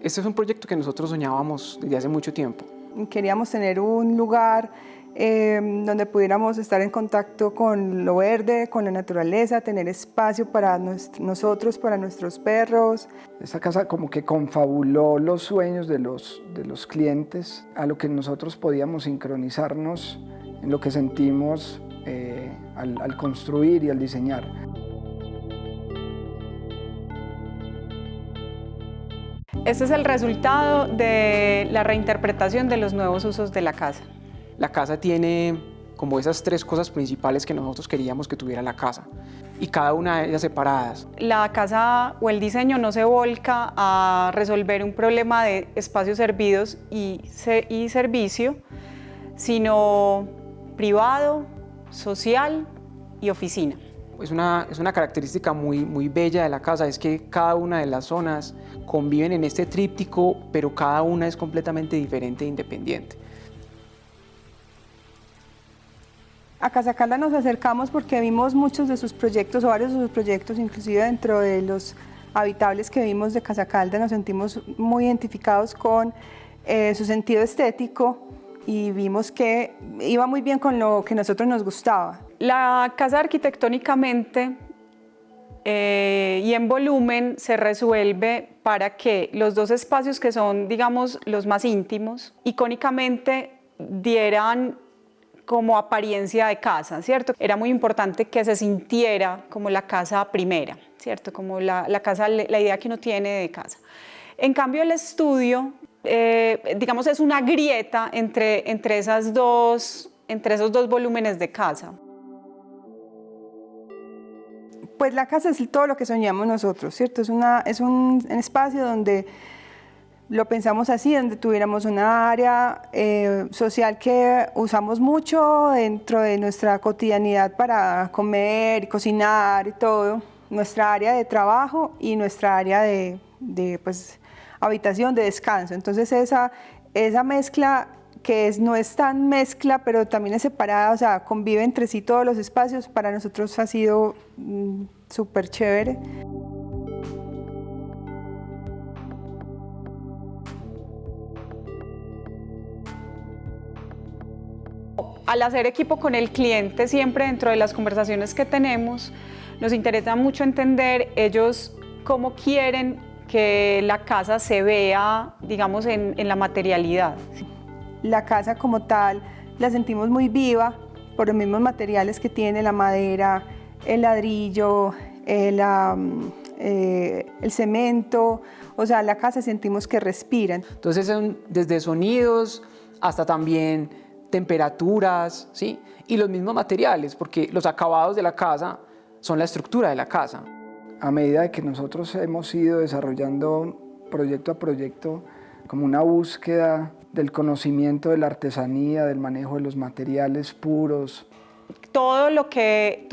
Este es un proyecto que nosotros soñábamos desde hace mucho tiempo. Queríamos tener un lugar donde pudiéramos estar en contacto con lo verde, con la naturaleza, tener espacio para nosotros, para nuestros perros. Esta casa como que confabuló los sueños de los clientes a lo que nosotros podíamos sincronizarnos en lo que sentimos al construir y al diseñar. Este es el resultado de la reinterpretación de los nuevos usos de la casa. La casa tiene como esas tres cosas principales que nosotros queríamos que tuviera la casa, y cada una de ellas separadas. La casa o el diseño no se volca a resolver un problema de espacios servidos y servicio, sino privado, social y oficina. Es una característica muy bella de la casa, es que cada una de las zonas conviven en este tríptico, pero cada una es completamente diferente e independiente. A Casa Calda nos acercamos porque vimos muchos de sus proyectos, o varios de sus proyectos, inclusive dentro de los habitables que vimos de Casa Calda, nos sentimos muy identificados con su sentido estético y vimos que iba muy bien con lo que a nosotros nos gustaba. La casa arquitectónicamente y en volumen se resuelve para que los dos espacios que son, digamos, los más íntimos, icónicamente dieran como apariencia de casa, ¿cierto? Era muy importante que se sintiera como la casa primera, ¿cierto? Como la casa, la idea que uno tiene de casa. En cambio, el estudio, digamos, es una grieta entre esos dos volúmenes de casa. Pues la casa es todo lo que soñamos nosotros, ¿cierto? Es un espacio donde lo pensamos así, donde tuviéramos una área social que usamos mucho dentro de nuestra cotidianidad para comer, cocinar y todo. Nuestra área de trabajo y nuestra área de pues, habitación, de descanso. Entonces esa mezcla que no es tan mezcla, pero también es separada, o sea, convive entre sí todos los espacios, para nosotros ha sido súper chévere. Al hacer equipo con el cliente, siempre dentro de las conversaciones que tenemos, nos interesa mucho entender ellos cómo quieren que la casa se vea, digamos, en la materialidad. La casa como tal la sentimos muy viva por los mismos materiales que tiene, la madera, el ladrillo, el cemento, o sea, la casa sentimos que respira. Entonces son desde sonidos hasta también temperaturas, ¿sí? Y los mismos materiales, porque los acabados de la casa son la estructura de la casa. A medida que nosotros hemos ido desarrollando proyecto a proyecto como una búsqueda del conocimiento de la artesanía, del manejo de los materiales puros. Todo lo que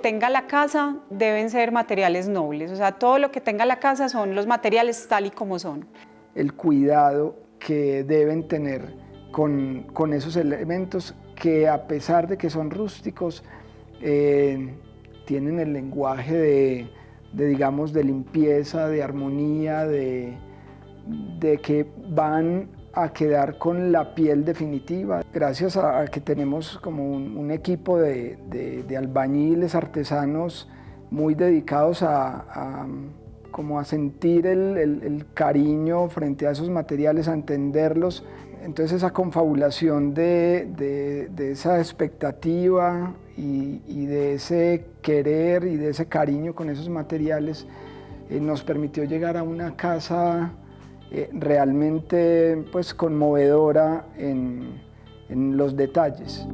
tenga la casa deben ser materiales nobles, o sea, todo lo que tenga la casa son los materiales tal y como son. El cuidado que deben tener con esos elementos que, a pesar de que son rústicos, tienen el lenguaje digamos, de limpieza, de armonía, de que van a quedar con la piel definitiva. Gracias a que tenemos como un equipo de albañiles, artesanos muy dedicados como a sentir el cariño frente a esos materiales, a entenderlos. Entonces esa confabulación de esa expectativa y de ese querer y de ese cariño con esos materiales nos permitió llegar a una casa realmente pues conmovedora en los detalles.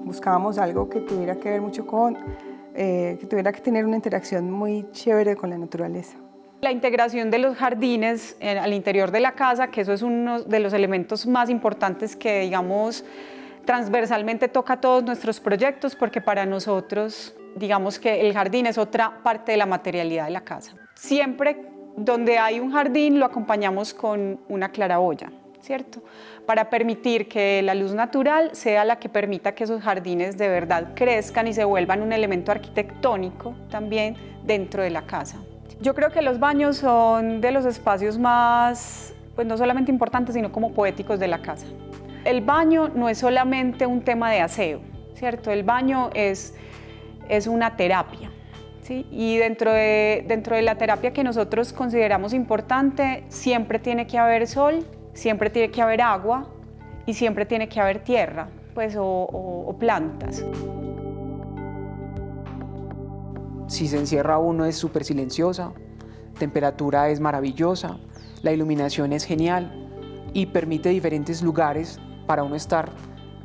Buscábamos algo que tuviera que ver mucho con, que tuviera que tener una interacción muy chévere con la naturaleza. La integración de los jardines al interior de la casa, que eso es uno de los elementos más importantes que, digamos, transversalmente toca todos nuestros proyectos, porque para nosotros, digamos que el jardín es otra parte de la materialidad de la casa. Siempre donde hay un jardín lo acompañamos con una claraboya. ¿cierto? Para permitir que la luz natural sea la que permita que esos jardines de verdad crezcan y se vuelvan un elemento arquitectónico también dentro de la casa. Yo creo que los baños son de los espacios más, pues no solamente importantes, sino como poéticos de la casa. El baño no es solamente un tema de aseo, ¿cierto? El baño es una terapia, ¿sí? Y dentro de la terapia que nosotros consideramos importante, siempre tiene que haber sol, siempre tiene que haber agua y siempre tiene que haber tierra, pues, o plantas. Si se encierra uno es súper silenciosa, temperatura es maravillosa, la iluminación es genial y permite diferentes lugares para uno estar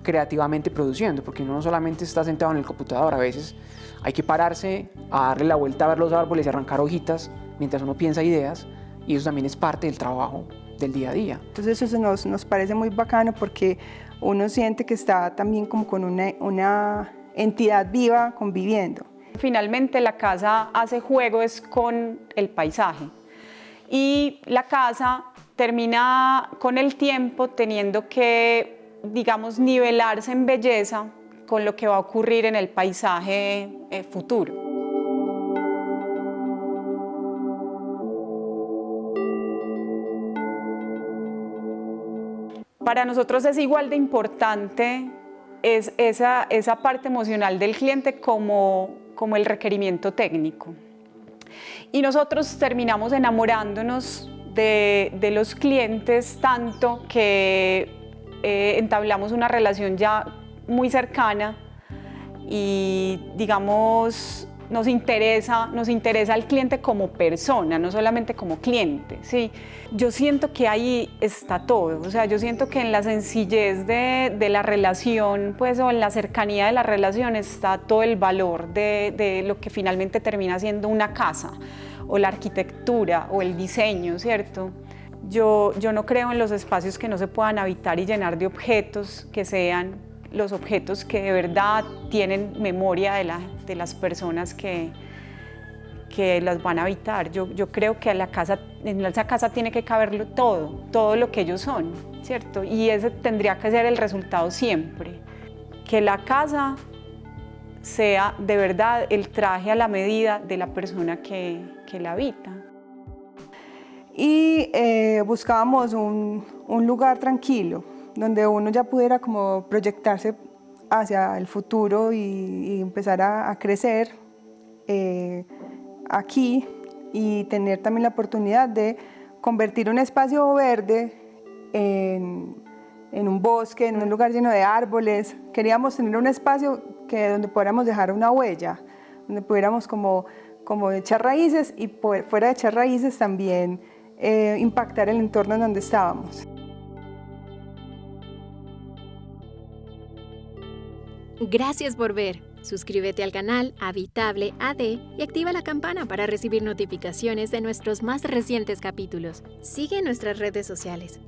creativamente produciendo, porque uno no solamente está sentado en el computador, a veces hay que pararse a darle la vuelta a ver los árboles y arrancar hojitas mientras uno piensa ideas, y eso también es parte del trabajo del día a día. Entonces eso nos parece muy bacano porque uno siente que está también como con una entidad viva conviviendo. Finalmente la casa hace juegos con el paisaje y la casa termina con el tiempo teniendo que, digamos, nivelarse en belleza con lo que va a ocurrir en el paisaje futuro. Para nosotros es igual de importante esa parte emocional del cliente como el requerimiento técnico. Y nosotros terminamos enamorándonos de los clientes tanto que entablamos una relación ya muy cercana y, digamos, nos interesa al cliente como persona, no solamente como cliente, ¿sí? Yo siento que ahí está todo, o sea, yo siento que en la sencillez de la relación, pues, o en la cercanía de la relación está todo el valor de lo que finalmente termina siendo una casa, o la arquitectura, o el diseño, ¿cierto? Yo no creo en los espacios que no se puedan habitar y llenar de objetos que sean los objetos que de verdad tienen memoria de las personas que las van a habitar. Yo creo que en esa casa tiene que caber todo lo que ellos son, ¿cierto? Y ese tendría que ser el resultado siempre, que la casa sea de verdad el traje a la medida de la persona que la habita. Y buscábamos un lugar tranquilo, donde uno ya pudiera como proyectarse hacia el futuro y empezar a crecer aquí y tener también la oportunidad de convertir un espacio verde en un bosque, en un lugar lleno de árboles. Queríamos tener un espacio donde pudiéramos dejar una huella, donde pudiéramos como echar raíces y fuera de echar raíces también impactar el entorno en donde estábamos. Gracias por ver. Suscríbete al canal Habitable AD y activa la campana para recibir notificaciones de nuestros más recientes capítulos. Sigue nuestras redes sociales.